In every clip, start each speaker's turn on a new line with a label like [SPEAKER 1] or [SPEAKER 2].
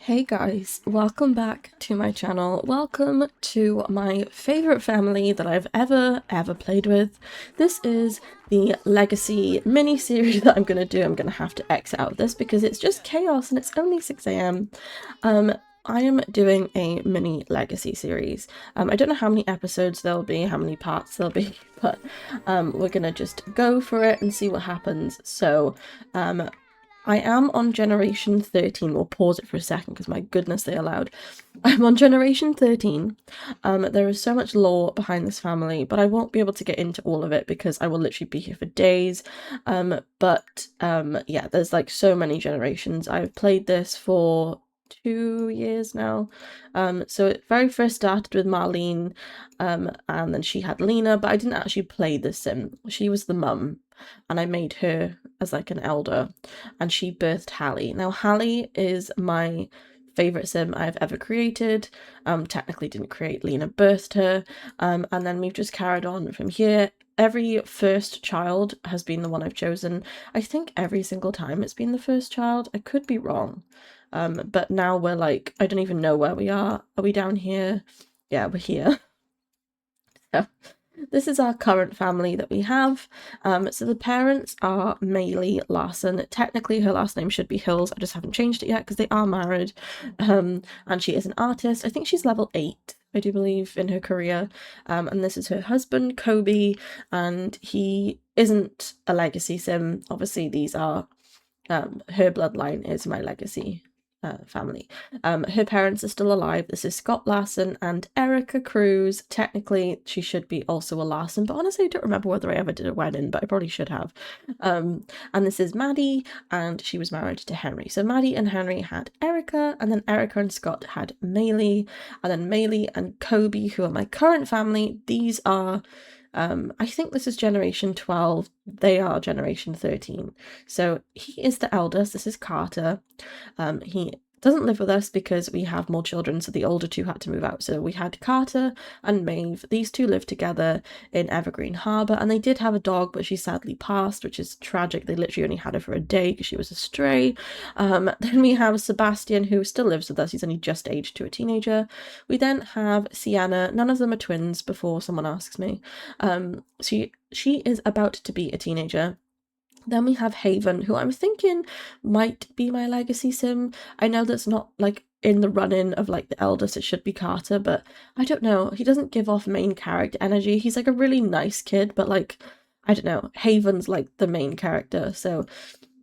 [SPEAKER 1] Hey guys, welcome back to my channel. Welcome to my favorite family that I've ever played with. This is the Legacy mini-series that I'm going to do. I'm going to have to exit out of this because it's just chaos and it's only 6 AM. I am doing a mini Legacy series. I don't know how many episodes there'll be, how many parts there'll be, but we're going to just go for it and see what happens. So, I am on generation 13. We'll pause it for a second because my goodness, they allowed. I'm on generation 13. There is so much lore behind this family, but I won't be able to get into all of it because I will literally be here for days. Yeah, there's like so many generations. I've played this for 2 years now. So it very first started with Marlene, and then she had Lena, but I didn't actually play the sim. She was the mum, and I made her as like an elder, and she birthed Hallie. Now Hallie is my favorite sim I've ever created. Technically didn't create Lena, birthed her, and then we've just carried on from here. Every first child has been the one I've chosen. I think every single time it's been the first child. I could be wrong. But now we're like, I don't even know where we are. Are we down here? Yeah, we're here. So this is our current family that we have. So the parents are Maylee Larson. Technically her last name should be Hills. I just haven't changed it yet because they are married. And she is an artist. I think she's level 8, I do believe, in her career. And this is her husband, Kobe, and he isn't a legacy sim. Obviously these are, her bloodline is my legacy family. Her parents are still alive. This is Scott Larson and Erica Cruz. Technically, she should be also a Larson, but honestly, I don't remember whether I ever did a wedding, but I probably should have. And this is Maddie, and she was married to Henry. So Maddie and Henry had Erica, and then Erica and Scott had Maylee, and then Maylee and Kobe, who are my current family. These are I think this is generation 12. They are generation 13. So he is the eldest. This is Carter. He doesn't live with us because we have more children, so the older two had to move out. So we had Carter and Maeve. These two lived together in Evergreen Harbour, and they did have a dog, but she sadly passed, which is tragic. They literally only had her for a day because she was a stray. Then we have Sebastian, who still lives with us. He's only just aged to a teenager. We then have Sienna. None of them are twins, before someone asks me. She is about to be a teenager. Then we have Haven, who I'm thinking might be my legacy sim. I know that's not like in the run-in of like the eldest, it should be Carter, but I don't know. He doesn't give off main character energy. He's like a really nice kid, but like, I don't know. Haven's like the main character, so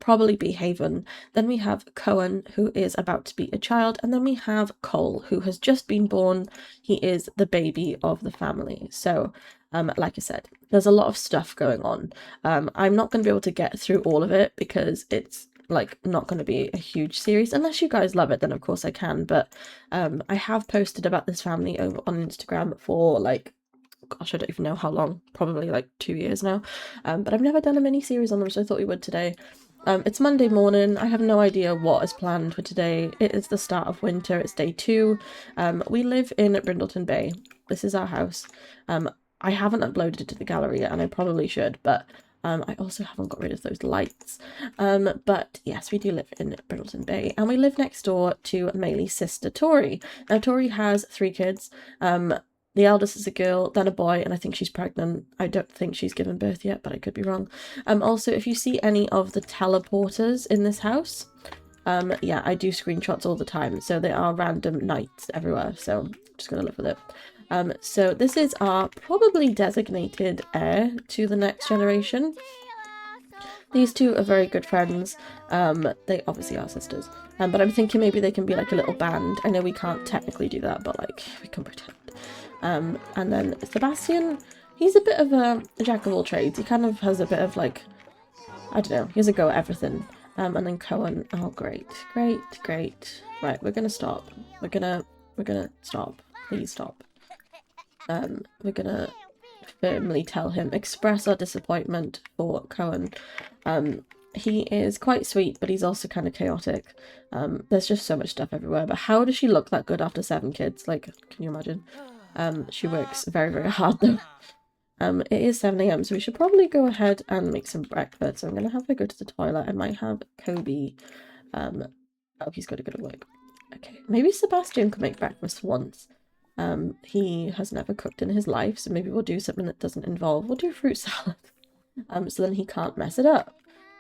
[SPEAKER 1] probably be Haven. Then we have Cohen, who is about to be a child, and then we have Cole, who has just been born. He is the baby of the family. So like I said, there's a lot of stuff going on. I'm not going to be able to get through all of it because it's like not going to be a huge series. Unless you guys love it, then of course I can. But I have posted about this family over on Instagram for like, gosh, I don't even know how long, probably like 2 years now. But I've never done a mini series on them, so I thought we would today. It's Monday morning. I have no idea what is planned for today. It is the start of winter. It's day 2. We live in Brindleton Bay. This is our house. I haven't uploaded it to the gallery yet, and I probably should, but I also haven't got rid of those lights. But yes, we do live in Brindleton Bay, and we live next door to Maylee's sister, Tori. Now, Tori has 3 kids. The eldest is a girl, then a boy, and I think she's pregnant. I don't think she's given birth yet, but I could be wrong. Also, if you see any of the teleporters in this house, yeah, I do screenshots all the time, so there are random nights everywhere, so I'm just gonna live with it. So this is our probably designated heir to the next generation. These two are very good friends. They obviously are sisters, but I'm thinking maybe they can be like a little band. I know we can't technically do that, but like we can pretend. And then Sebastian, he's a bit of a jack of all trades. He kind of has a bit of like, I don't know, he has a go at everything. And then Cohen, oh great. Right, we're gonna stop. We're gonna stop. Please stop. We're gonna firmly tell him, express our disappointment for Cohen. He is quite sweet, but he's also kind of chaotic. There's just so much stuff everywhere. But how does she look that good after 7 kids? Like, can you imagine? She works very, very hard though. It is 7 AM, so we should probably go ahead and make some breakfast. So I'm gonna have her go to the toilet. I might have Kobe. Oh, he's got to go to work. Okay, maybe Sebastian could make breakfast once. He has never cooked in his life, so maybe we'll do something that doesn't involve, we'll do fruit salad. So then he can't mess it up.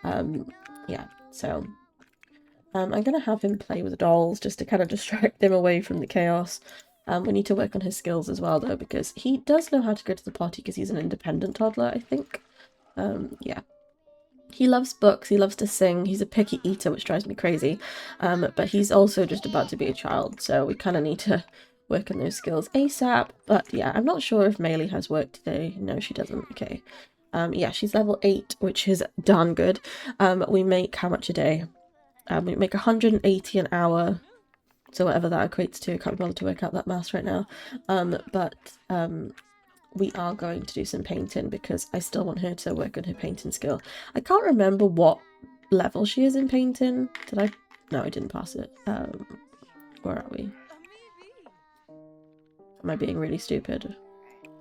[SPEAKER 1] Yeah, so I'm gonna have him play with dolls just to kind of distract him away from the chaos. We need to work on his skills as well though, because he does know how to go to the potty because he's an independent toddler, I think. Yeah. He loves books, he loves to sing, he's a picky eater, which drives me crazy. But he's also just about to be a child, so we kind of need to work on those skills ASAP. But yeah, I'm not sure if Maylee has work today. No, she doesn't. Okay. Yeah, she's level 8, which is darn good. We make how much a day? We make 180 an hour, so whatever that equates to. I can't be bothered to work out that maths right now. We are going to do some painting because I still want her to work on her painting skill. I can't remember what level she is in painting. Did I? No, I didn't pass it. Where are we? Am I being really stupid?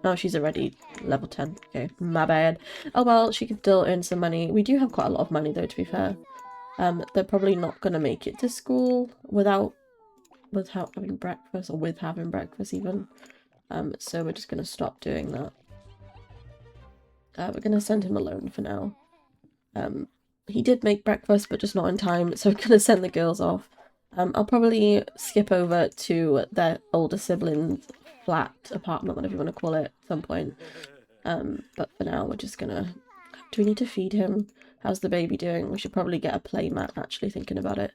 [SPEAKER 1] Oh, she's already level 10. Okay, my bad. Oh well, she can still earn some money. We do have quite a lot of money though, to be fair. They're probably not going to make it to school without having breakfast, or with having breakfast even. So we're just going to stop doing that. We're going to send him alone for now. He did make breakfast, but just not in time, so we're going to send the girls off. I'll probably skip over to their older siblings' flat, apartment, whatever you want to call it, at some point. But for now, we're just going to... Do we need to feed him? How's the baby doing? We should probably get a play mat, actually, thinking about it.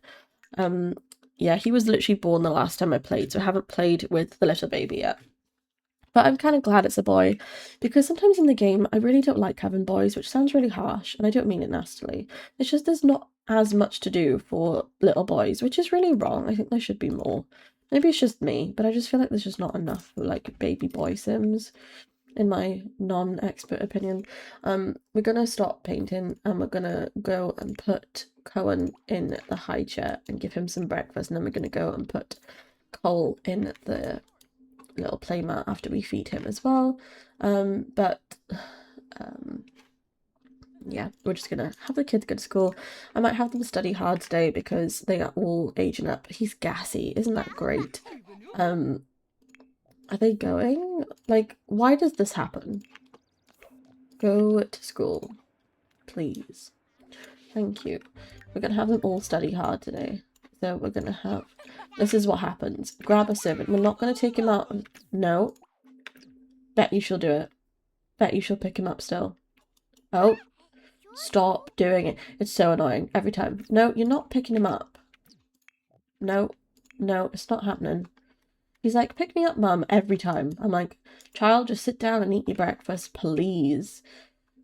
[SPEAKER 1] Yeah, he was literally born the last time I played, so I haven't played with the little baby yet. But I'm kind of glad it's a boy, because sometimes in the game I really don't like having boys, which sounds really harsh, and I don't mean it nastily. It's just there's not as much to do for little boys, which is really wrong. I think there should be more. Maybe it's just me, but I just feel like there's just not enough for, like, baby boy sims, in my non-expert opinion. We're gonna stop painting, and we're gonna go and put Cohen in the high chair and give him some breakfast, and then we're gonna go and put Cole in the little playmat after we feed him as well. Yeah, we're just gonna have the kids go to school. I might have them study hard today because they are all aging up. He's gassy, isn't that great? Are they going? Like, why does this happen? Go to school, please. Thank you. We're gonna have them all study hard today. So we're gonna have... This is what happens. Grab a servant. We're not gonna take him out. No. Bet you she'll do it. Bet you she'll pick him up still. Oh. Stop doing it. It's so annoying. Every time. No, you're not picking him up. No. No, it's not happening. He's like, pick me up, mum, every time. I'm like, child, just sit down and eat your breakfast, please.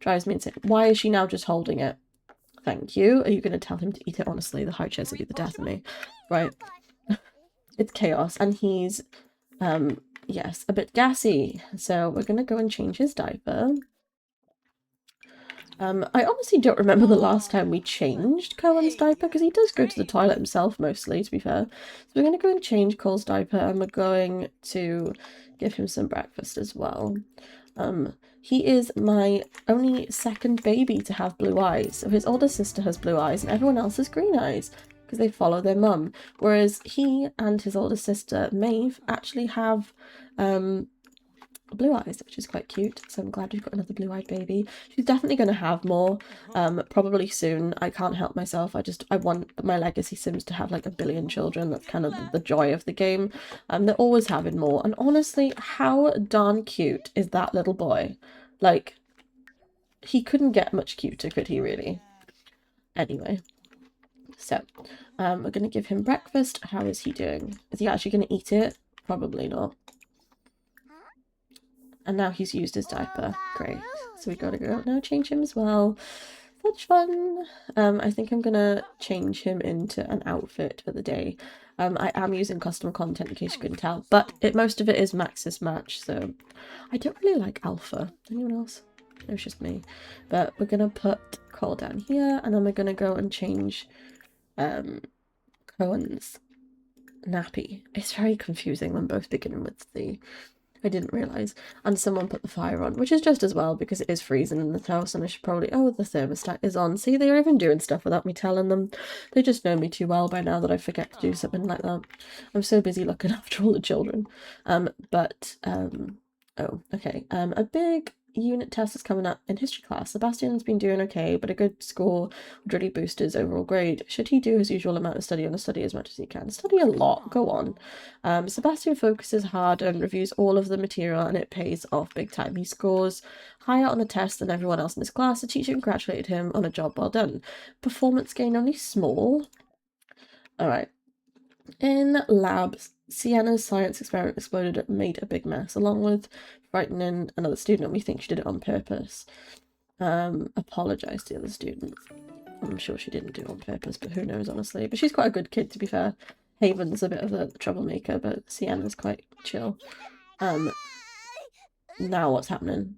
[SPEAKER 1] Drives me insane. Why is she now just holding it? Thank you. Are you going to tell him to eat it? Honestly, the high chairs would be the death of me. Right. It's chaos. And he's, yes, a bit gassy. So we're going to go and change his diaper. I honestly don't remember the last time we changed Cohen's diaper, because he does go to the toilet himself mostly, to be fair. So we're going to go and change Cole's diaper, and we're going to give him some breakfast as well. He is my only second baby to have blue eyes. So his older sister has blue eyes, and everyone else has green eyes, because they follow their mum. Whereas he and his older sister, Maeve, actually have... blue eyes, which is quite cute, so I'm glad we've got another blue-eyed baby. She's definitely going to have more, probably soon. I can't help myself. I want my legacy sims to have like 1 billion children. That's kind of the joy of the game. They're always having more, and honestly, how darn cute is that little boy? Like, he couldn't get much cuter, could he really? Anyway, so we're going to give him breakfast. How is he doing? Is he actually going to eat it? Probably not. And now he's used his diaper. Great. So we gotta go now change him as well. Such fun. I think I'm gonna change him into an outfit for the day. I am using custom content in case you couldn't tell, but most of it is Max's match, so I don't really like Alpha. Anyone else? No, it's just me. But we're gonna put Cole down here, and then we're gonna go and change Cohen's nappy. It's very confusing when both beginning with the I didn't realise. And someone put the fire on, which is just as well because it is freezing in the house and I should probably... Oh, the thermostat is on. See, they're even doing stuff without me telling them. They just know me too well by now that I forget to do something like that. I'm so busy looking after all the children. Oh, okay. A big unit test is coming up in history class. Sebastian's been doing okay, but a good score would really boost his overall grade. Should he do his usual amount of study or study as much as he can? Study a lot, go on. Sebastian focuses hard and reviews all of the material and it pays off big time. He scores higher on a test than everyone else in his class. The teacher congratulated him on a job well done. Performance gain only small. Alright. In labs, Sienna's science experiment exploded and made a big mess, along with frightening another student. We think she did it on purpose. Apologise to the other student. I'm sure she didn't do it on purpose, but who knows, honestly. But she's quite a good kid, to be fair. Haven's a bit of a troublemaker, but Sienna's quite chill. Now what's happening?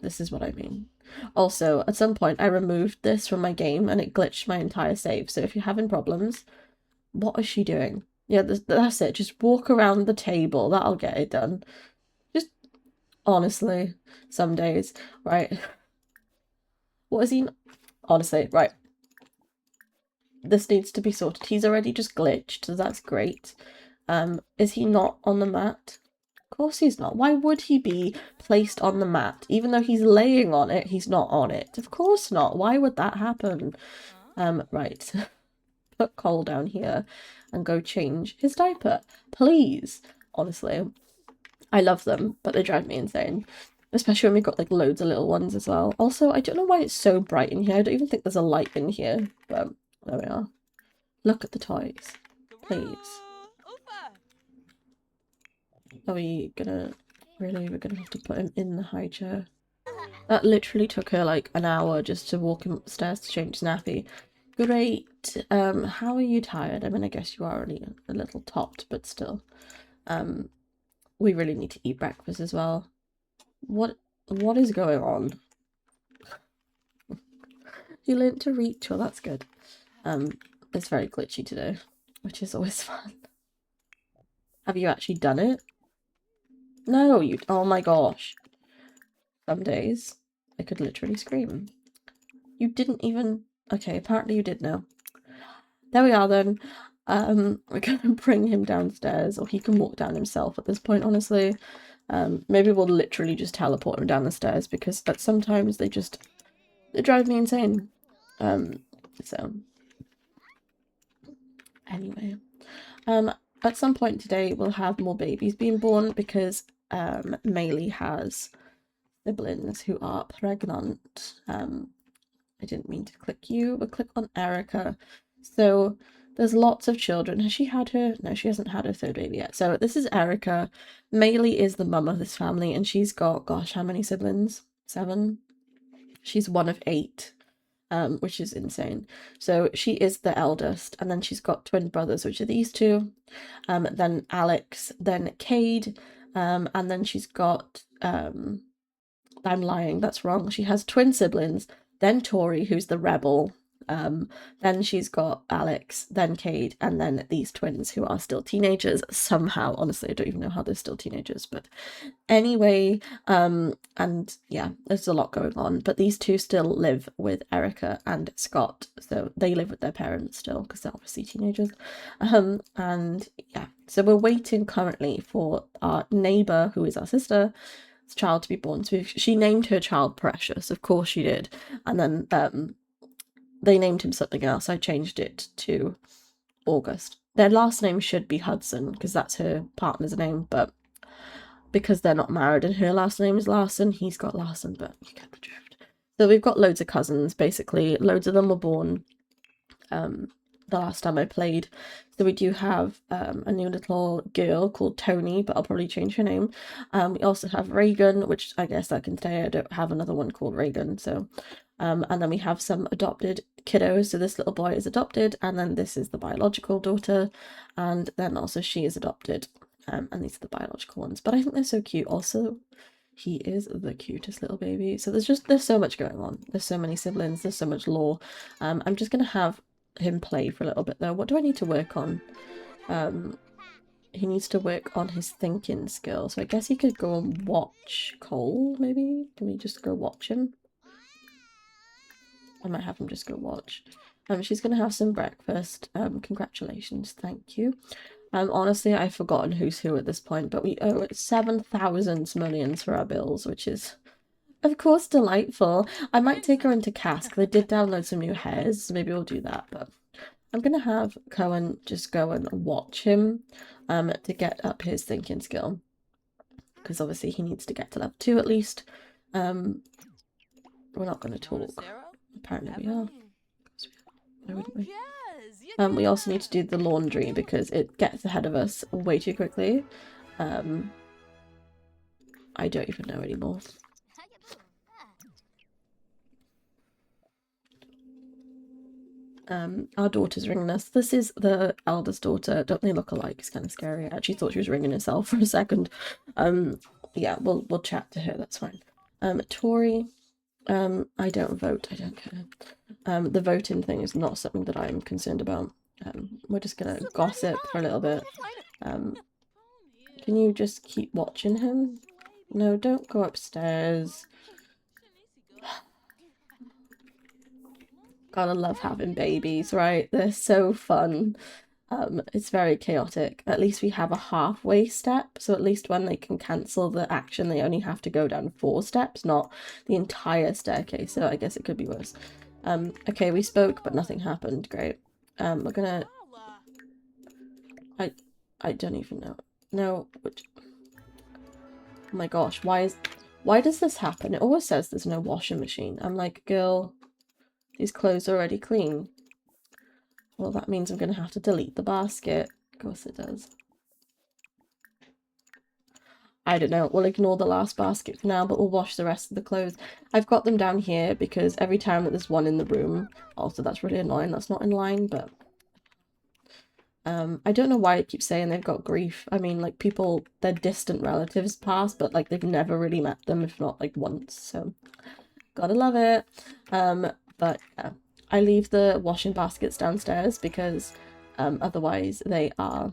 [SPEAKER 1] This is what I mean. Also, at some point, I removed this from my game and it glitched my entire save. So if you're having problems, what is she doing? Yeah, that's it. Just walk around the table. That'll get it done. Just, honestly, some days. Right. What is he... Honestly, right. This needs to be sorted. He's already just glitched, so that's great. Is he not on the mat? Of course he's not. Why would he be placed on the mat? Even though he's laying on it, he's not on it. Of course not. Why would that happen? Right. Put Cole down here and go change his diaper. Please. Honestly. I love them, but they drive me insane. Especially when we've got like loads of little ones as well. Also, I don't know why it's so bright in here. I don't even think there's a light in here, but there we are. Look at the toys. Please. Are we gonna... Really? We're gonna have to put him in the high chair. That literally took her like an hour just to walk him upstairs to change his nappy. Great. How are you tired? I mean, I guess you are only a little topped, but still. We really need to eat breakfast as well. What is going on? You learnt to reach. Well, that's good. It's very glitchy today, which is always fun. Have you actually done it? No, you... Oh my gosh. Some days I could literally scream. You didn't even... Okay, apparently you did now. There we are then. We're gonna bring him downstairs, or he can walk down himself at this point, honestly. Maybe we'll literally just teleport him down the stairs because sometimes they drive me insane. So anyway, at some point today we'll have more babies being born because Maylee has siblings who are pregnant. I didn't mean to click you, but click on Erica. So there's lots of children. Has she had her? No, she hasn't had her third baby yet. So this is Erica. Maylee is the mum of this family, and she's got, gosh, how many siblings? 7? She's one of 8, which is insane. So she is the eldest, and then she's got twin brothers, which are these two. Then Alex, then Cade, and then she's got, I'm lying, that's wrong. She has twin siblings, then Tori, who's the rebel, then she's got Alex, then Cade, and then these twins who are still teenagers somehow. Honestly, I don't even know how they're still teenagers, but anyway, and yeah, there's a lot going on, but these two still live with Erica and Scott, so they live with their parents still because they're obviously teenagers. And yeah, so we're waiting currently for our neighbor, who is our sister, child to be born. So she named her child Precious, of course she did, and then they named him something else. I changed it to August. Their last name should be Hudson because that's her partner's name, but because they're not married and her last name is Larson, he's got Larson, but you get the drift. So we've got loads of cousins, basically. Loads of them were born the last time I played. So we do have a new little girl called Tony, but I'll probably change her name. We also have Reagan, which I guess I can say I don't have another one called Reagan. So and then we have some adopted kiddos. So this little boy is adopted, and then this is the biological daughter, and then also she is adopted, and these are the biological ones. But I think they're so cute. Also, he is the cutest little baby. So there's so much going on. There's so many siblings. There's so much lore. I'm just gonna have him play for a little bit though. What do I need to work on? he needs to work on his thinking skill. So I guess he could go and watch Cole, maybe? Can we just go watch him? I might have him just go watch. She's going to have some breakfast. Congratulations, thank you. Honestly, I've forgotten who's who at this point, but we owe 7,000 simoleons for our bills, which is, of course, delightful. I might take her into Cask. They did download some new hairs, so maybe we'll do that, but I'm going to have Cohen just go and watch him to get up his thinking skill, because obviously he needs to get to level 2 at least. We're not going to talk. Apparently we are. Why wouldn't we? We also need to do the laundry because it gets ahead of us way too quickly. I don't even know anymore. Our daughter's ringing us. This is the eldest daughter. Don't they look alike? It's kind of scary. I actually thought she was ringing herself for a second. Yeah, we'll chat to her. That's fine. Tori. I don't vote. I don't care. The voting thing is not something that I'm concerned about. We're just gonna gossip for a little bit. Can you just keep watching him? No, don't go upstairs. Gotta love having babies, right? They're so fun. It's very chaotic. At least we have a halfway step, so at least when they can cancel the action, they only have to go down 4 steps, not the entire staircase, so I guess it could be worse. Okay, we spoke, but nothing happened. Great. We're gonna... I don't even know. No, which... Oh my gosh, why does this happen? It always says there's no washing machine. I'm like, girl, these clothes are already clean. Well, that means I'm going to have to delete the basket. Of course it does. I don't know. We'll ignore the last basket for now, but we'll wash the rest of the clothes. I've got them down here because every time that there's one in the room... Also, that's really annoying. That's not in line, but... I don't know why I keep saying they've got grief. I mean, like, people, their distant relatives pass, but, like, they've never really met them, if not, like, once, so... Gotta love it. But, yeah. I leave the washing baskets downstairs because otherwise they are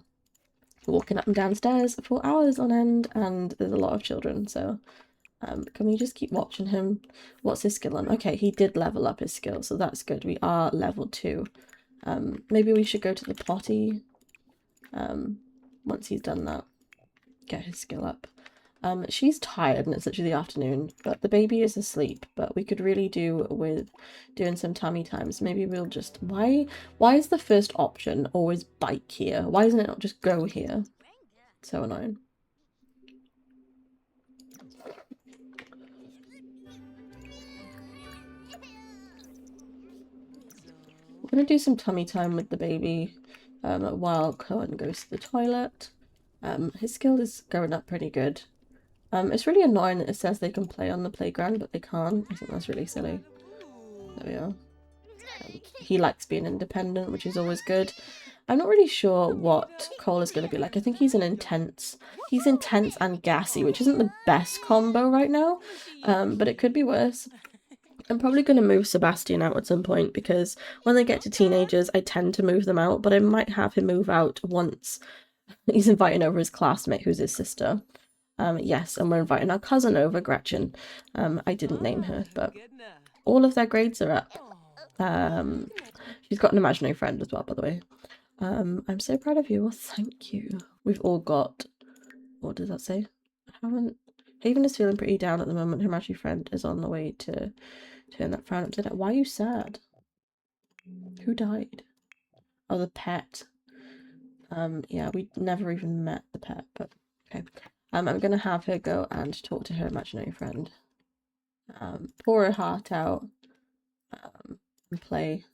[SPEAKER 1] walking up and downstairs for hours on end and there's a lot of children, so can we just keep watching him? What's his skill on? Okay, he did level up his skill, so that's good. We are level 2. Maybe we should go to the potty once he's done that. Get his skill up. She's tired and it's literally the afternoon, but the baby is asleep, but we could really do with doing some tummy times. Maybe we'll just... Why is the first option always bike here? Why isn't it not just go here? So annoying. We're going to do some tummy time with the baby while Cohen goes to the toilet. His skill is going up pretty good. It's really annoying that it says they can play on the playground, but they can't. I think that's really silly. There we are. He likes being independent, which is always good. I'm not really sure what Cole is going to be like. I think he's intense and gassy, which isn't the best combo right now, but it could be worse. I'm probably going to move Sebastian out at some point because when they get to teenagers, I tend to move them out, but I might have him move out once he's inviting over his classmate, who's his sister. Yes, and we're inviting our cousin over, Gretchen. I didn't name her, but all of their grades are up. She's got an imaginary friend as well, by the way. I'm so proud of you. Well, thank you. We've all got... What does that say? Haven is feeling pretty down at the moment. Her imaginary friend is on the way to turn that frown upside down. Why are you sad? Who died? Oh, the pet. Yeah, we never even met the pet, but okay. I'm going to have her go and talk to her imaginary friend. Pour her heart out. And play.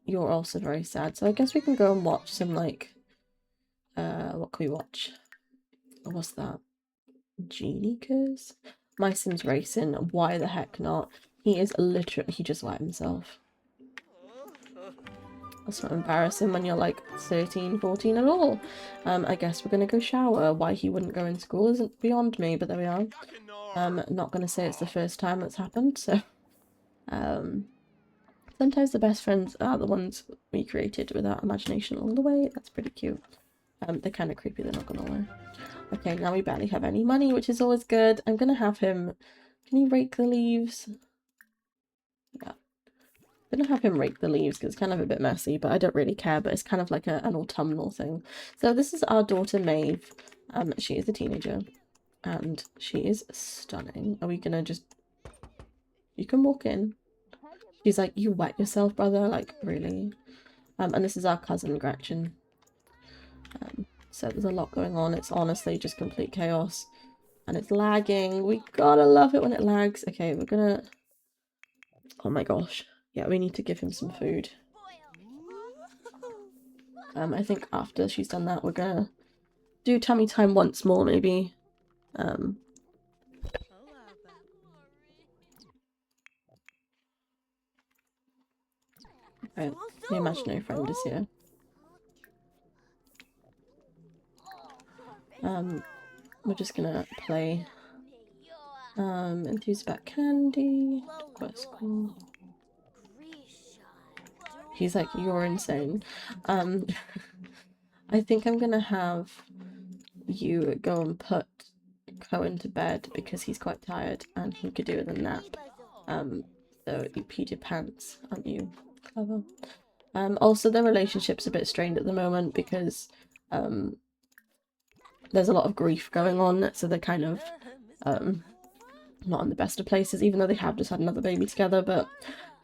[SPEAKER 1] You're also very sad. So I guess we can go and watch some, like... what can we watch? What's that? Genie Curse? My Sims Racing. Why the heck not? He is literally... He just let himself. That's not embarrassing when you're like 13, 14 at all. I guess we're going to go shower. Why he wouldn't go in school isn't beyond me, but there we are. Not going to say it's the first time that's happened, so... sometimes the best friends are the ones we created with our imagination along the way. That's pretty cute. They're kind of creepy, they're not gonna lie. Okay, now we barely have any money, which is always good. I'm gonna have him... Can you rake the leaves? Yeah. I'm gonna have him rake the leaves because it's kind of a bit messy, but I don't really care, but it's kind of like an autumnal thing. So this is our daughter Maeve. She is a teenager and she is stunning. Are we gonna just... You can walk in. She's like, you wet yourself, brother? Like, really? And this is our cousin Gretchen. So there's a lot going on. It's honestly just complete chaos. And it's lagging. We gotta love it when it lags. Okay, we're gonna... Oh my gosh. Yeah, we need to give him some food. I think after she's done that, we're gonna do tummy time once more, maybe. Right, the imaginary friend is here. We're just gonna play. Enthused about candy. School. He's like, you're insane. I think I'm gonna have you go and put Cohen to bed because he's quite tired and he could do with a nap. So you peed your pants, aren't you? Clever. Also their relationship's a bit strained at the moment because there's a lot of grief going on, so they're kind of not in the best of places, even though they have just had another baby together, but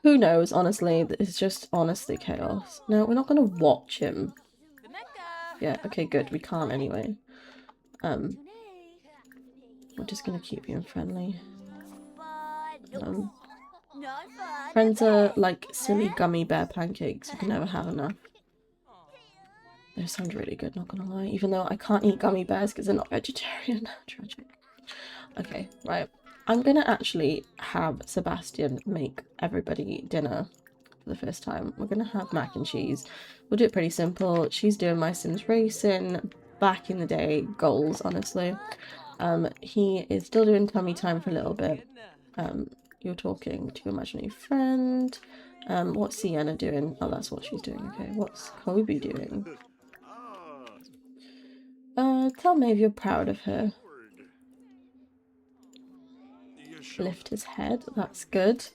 [SPEAKER 1] who knows, honestly. It's just honestly chaos. No, we're not gonna watch him. Yeah, okay, good. We can't anyway. We're just gonna keep being friendly. Friends are like silly gummy bear pancakes. You can never have enough. They sound really good, not gonna lie. Even though I can't eat gummy bears because they're not vegetarian. Tragic. Okay, right. I'm gonna actually have Sebastian make everybody dinner for the first time. We're gonna have mac and cheese. We'll do it pretty simple. She's doing my Sims Racing. Back in the day, goals, honestly. He is still doing tummy time for a little bit. You're talking to your imaginary friend. What's Sienna doing? Oh, that's what she's doing. Okay, what's Kobe doing? Tell me if you're proud of her. Lift his head. That's good.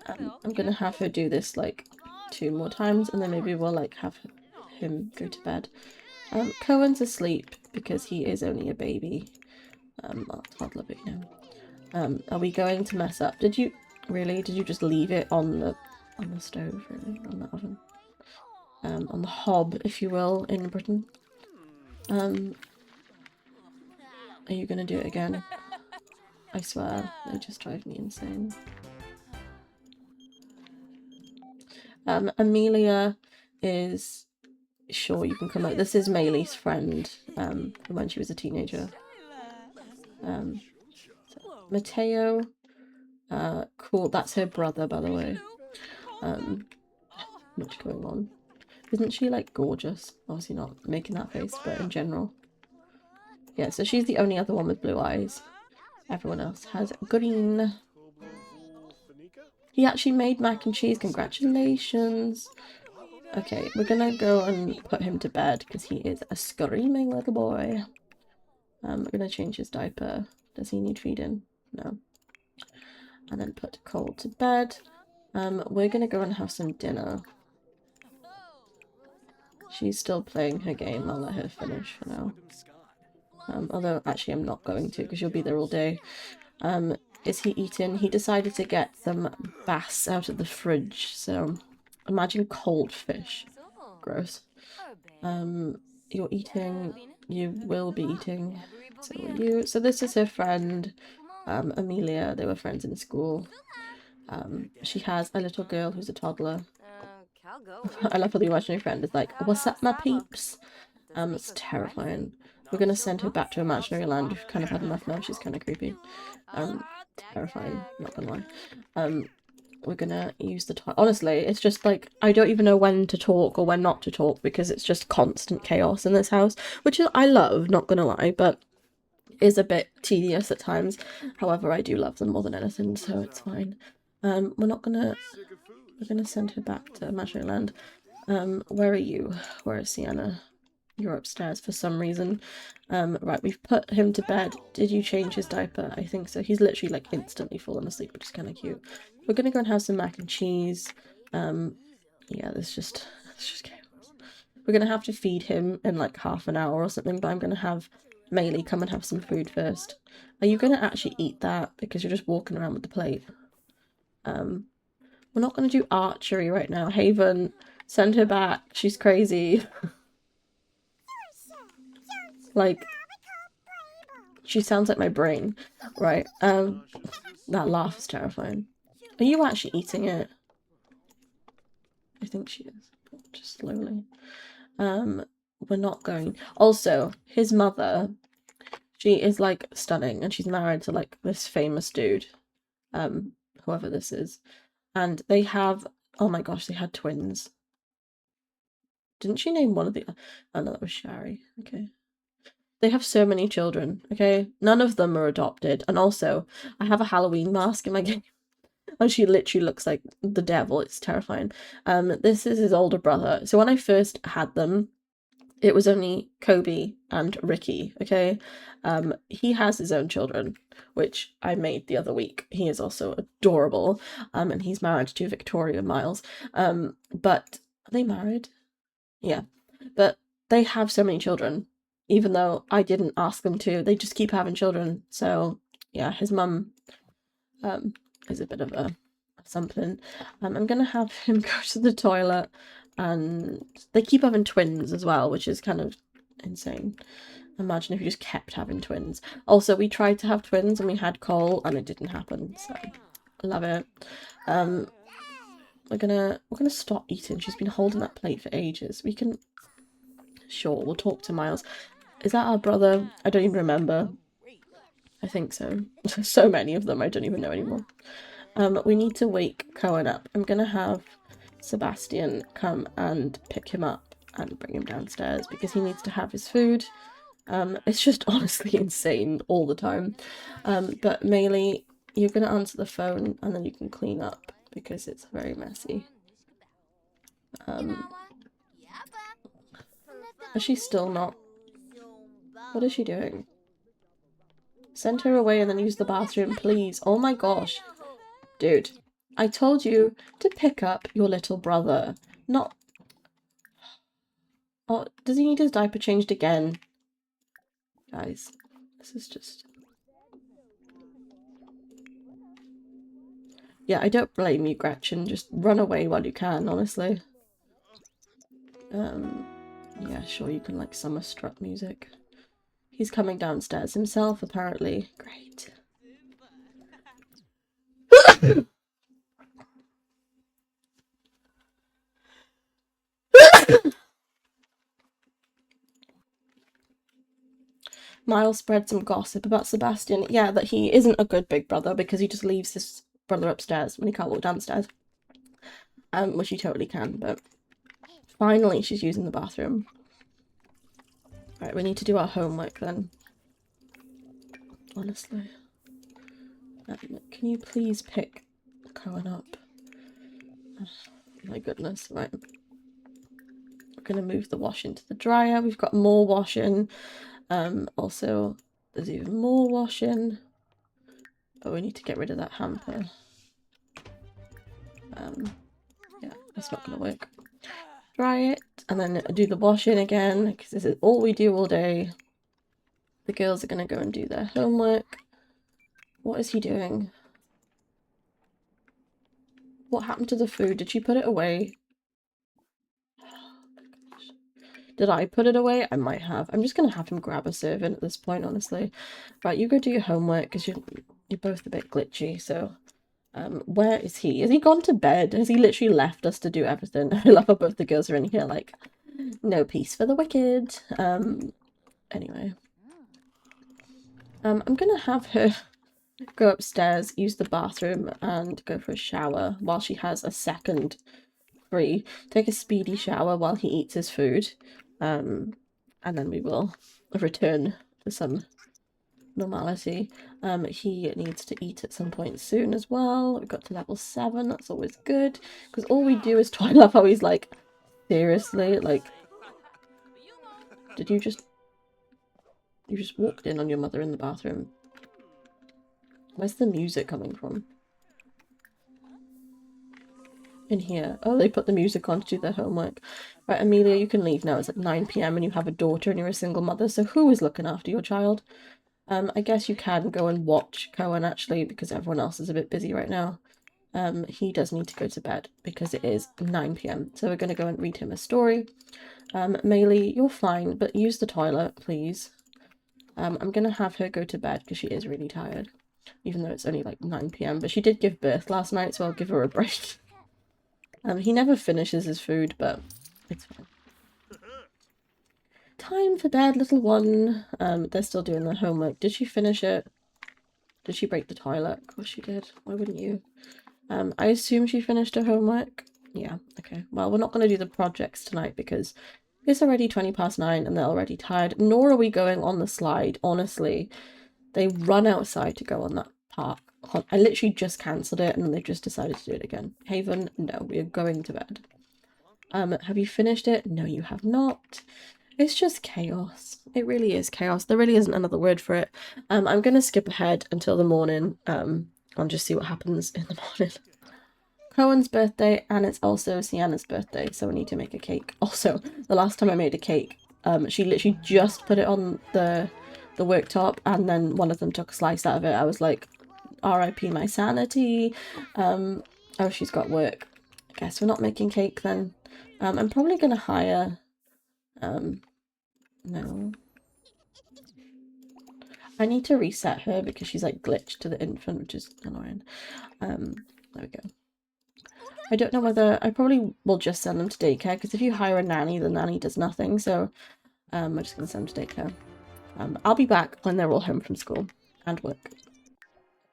[SPEAKER 1] I'm gonna have her do this like 2 more times, and then maybe we'll like have him go to bed. Cohen's asleep because he is only a baby. Toddler, but you know. Are we going to mess up? Did you just leave it on the stove, really? On the oven? On the hob, if you will, in Britain. Are you gonna do it again? I swear, they just drive me insane. Amelia is... Sure, you can come out. This is Maylee's friend, from when she was a teenager. So, Mateo, cool, that's her brother, by the way. Much going on. Isn't she, like, gorgeous? Obviously not making that face, but in general. Yeah, so she's the only other one with blue eyes. Everyone else has green. He actually made mac and cheese, congratulations! Okay, we're gonna go and put him to bed because he is a screaming little boy. We're gonna change his diaper. Does he need feeding? No. And then put Cole to bed. We're gonna go and have some dinner. She's still playing her game. I'll let her finish for now. Although, actually, I'm not going to because you'll be there all day. Is he eating? He decided to get some bass out of the fridge. So, imagine cold fish. Gross. You're eating. You will be eating. So will you. So this is her friend, Amelia. They were friends in school. She has a little girl who's a toddler. I love how the imaginary friend is like, what's up, my peeps? It's terrifying. We're gonna send her back to imaginary land. We've kind of had enough now. She's kind of creepy. Terrifying, not gonna lie. We're gonna use the toilet. Honestly, it's just like, I don't even know when to talk or when not to talk because it's just constant chaos in this house, which I love, not gonna lie, but is a bit tedious at times. However, I do love them more than anything, so it's fine. We're gonna send her back to imaginary land. Where are you? Where is Sienna? You're upstairs for some reason. Right, we've put him to bed. Did you change his diaper? I think so. He's literally like instantly fallen asleep, which is kind of cute. We're gonna go and have some mac and cheese. Yeah, this just chaos. We're gonna have to feed him in like half an hour or something, but I'm gonna have Maylee come and have some food first. Are you gonna actually eat that? Because you're just walking around with the plate. We're not gonna do archery right now. Haven, send her back. She's crazy. Like, she sounds like my brain. Right, that laugh is terrifying. Are you actually eating it? I think she is. Just slowly. We're not going. Also, his mother, she is like stunning, and she's married to like this famous dude. Whoever this is. And they have, oh my gosh, they had twins. Didn't she name one of the, oh no, that was Shari. Okay. They have so many children, okay? None of them are adopted. And also, I have a Halloween mask in my game. And she literally looks like the devil. It's terrifying. This is his older brother. So when I first had them, it was only Kobe and Ricky, okay? He has his own children, which I made the other week. He is also adorable. And he's married to Victoria Miles. But are they married? Yeah. But they have so many children. Even though I didn't ask them to, they just keep having children. So yeah, his mum is a bit of a something. I'm gonna have him go to the toilet, and they keep having twins as well, which is kind of insane. Imagine if you just kept having twins. Also, we tried to have twins and we had Cole and it didn't happen, so love it. We're gonna stop eating. She's been holding that plate for ages. We can, sure, we'll talk to Miles. Is that our brother? I don't even remember. I think so. So many of them, I don't even know anymore. We need to wake Cohen up. I'm gonna have Sebastian come and pick him up and bring him downstairs because he needs to have his food. It's just honestly insane all the time. But Maylee, you're gonna answer the phone and then you can clean up because it's very messy. Is she still not? What is she doing? Send her away and then use the bathroom, please. Oh my gosh. Dude, I told you to pick up your little brother. Not... Oh, does he need his diaper changed again? Guys, this is just... Yeah, I don't blame you, Gretchen. Just run away while you can, honestly. Yeah, sure, you can, like, summer strut music. He's coming downstairs himself, apparently. Great. Miles spread some gossip about Sebastian. Yeah, that he isn't a good big brother because he just leaves his brother upstairs when he can't walk downstairs. Which he totally can, but finally she's using the bathroom. Right, we need to do our homework then. Honestly. Can you please pick Cohen up? Oh, my goodness, right. We're gonna move the wash into the dryer. We've got more washing. Also, there's even more washing. But we need to get rid of that hamper. Yeah, that's not gonna work. Dry it, and then do the washing again, because this is all we do all day. The girls are gonna go and do their homework. What is he doing? What happened to the food? Did she put it away? Did I put it away? I might have. I'm just gonna have him grab a servant at this point, honestly. Right, you go do your homework, because you're both a bit glitchy, so... where is he? Has he gone to bed? Has he literally left us to do everything? I love how both the girls are in here like, no peace for the wicked. Anyway. I'm gonna have her go upstairs, use the bathroom, and go for a shower while she has a second free. Take a speedy shower while he eats his food. And then we will return to some normality. He needs to eat at some point soon as well. We got to level 7, that's always good. Because all we do is I love how he's like, seriously, like, Did you just... You just walked in on your mother in the bathroom. Where's the music coming from? In here. Oh, they put the music on to do their homework. Right, Amelia, you can leave now. It's like 9 p.m. and you have a daughter and you're a single mother, so who is looking after your child? I guess you can go and watch Cohen, actually, because everyone else is a bit busy right now. He does need to go to bed because it is 9 p.m. So we're going to go and read him a story. Maylee, you're fine, but use the toilet, please. I'm going to have her go to bed because she is really tired, even though it's only like 9 p.m. But she did give birth last night, so I'll give her a break. He never finishes his food, but it's fine. Time for bed, little one. They're still doing their homework. Did she finish it? Did she break the toilet? Of course she did. Why wouldn't you? I assume she finished her homework. Yeah, okay. Well, we're not going to do the projects tonight because it's already 9:20 and they're already tired. Nor are we going on the slide, honestly. They run outside to go on that park. I literally just cancelled it and then they just decided to do it again. Haven, no, we are going to bed. Have you finished it? No, you have not. It's just chaos. It really is chaos. There really isn't another word for it. I'm going to skip ahead until the morning and just see what happens in the morning. Cohen's birthday, and it's also Sienna's birthday, so we need to make a cake. Also, the last time I made a cake, she literally just put it on the worktop, and then one of them took a slice out of it. I was like, RIP my sanity. Oh, she's got work. I guess we're not making cake then. I'm probably going to hire... no. I need to reset her because she's like glitched to the infant, which is annoying. There we go. I don't know whether... I probably will just send them to daycare because if you hire a nanny, the nanny does nothing. So I'm just going to send them to daycare. I'll be back when they're all home from school and work.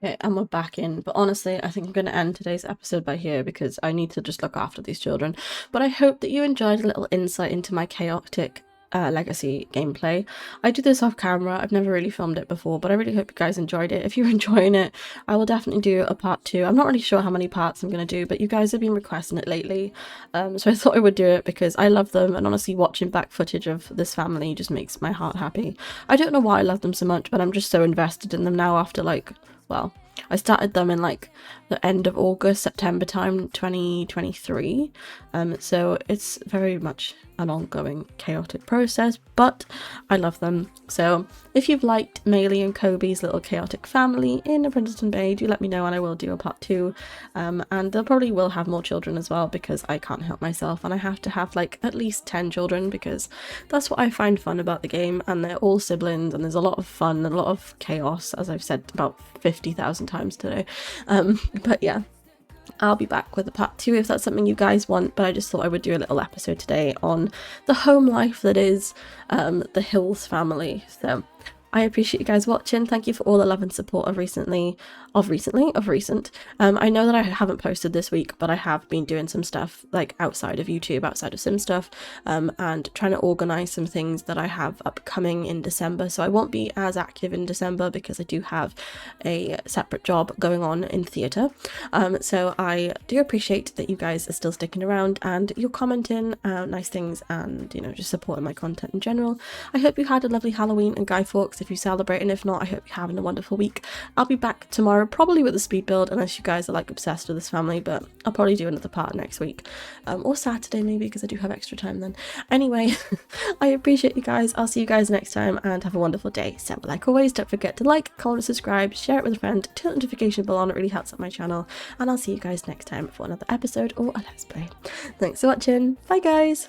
[SPEAKER 1] Okay, and we're back in, but honestly, I think I'm going to end today's episode by here because I need to just look after these children. But I hope that you enjoyed a little insight into my chaotic legacy gameplay. I do this off camera. I've never really filmed it before, but I really hope you guys enjoyed it. If you're enjoying it, I will definitely do a part 2. I'm not really sure how many parts I'm going to do, but you guys have been requesting it lately, so I thought I would do it because I love them, and honestly watching back footage of this family just makes my heart happy. I don't know why I love them so much, but I'm just so invested in them now after like, well, I started them in like the end of August, September time 2023, so it's very much an ongoing chaotic process, but I love them. So if you've liked Maylee and Kobe's little chaotic family in Princeton Bay, do let me know and I will do a part 2, and they probably will have more children as well because I can't help myself and I have to have like at least 10 children because that's what I find fun about the game, and they're all siblings and there's a lot of fun and a lot of chaos, as I've said about 50,000 times today. But yeah, I'll be back with a part 2 if that's something you guys want, but I just thought I would do a little episode today on the home life that is the Hills family. So I appreciate you guys watching. Thank you for all the love and support of recent. I know that I haven't posted this week, but I have been doing some stuff like outside of YouTube, outside of Sim stuff, and trying to organize some things that I have upcoming in December. So I won't be as active in December because I do have a separate job going on in theatre. So I do appreciate that you guys are still sticking around and you're commenting nice things and, you know, just supporting my content in general. I hope you had a lovely Halloween and Guy Fawkes if you celebrate, and if not, I hope you're having a wonderful week. I'll be back tomorrow, probably with a speed build, unless you guys are like obsessed with this family, but I'll probably do another part next week, or Saturday maybe, because I do have extra time then. Anyway, I appreciate you guys. I'll see you guys next time and have a wonderful day. So like always, don't forget to like, comment, subscribe, share it with a friend, turn the notification bell on, it really helps out my channel, and I'll see you guys next time for another episode or a Let's Play. Thanks for watching. Bye guys.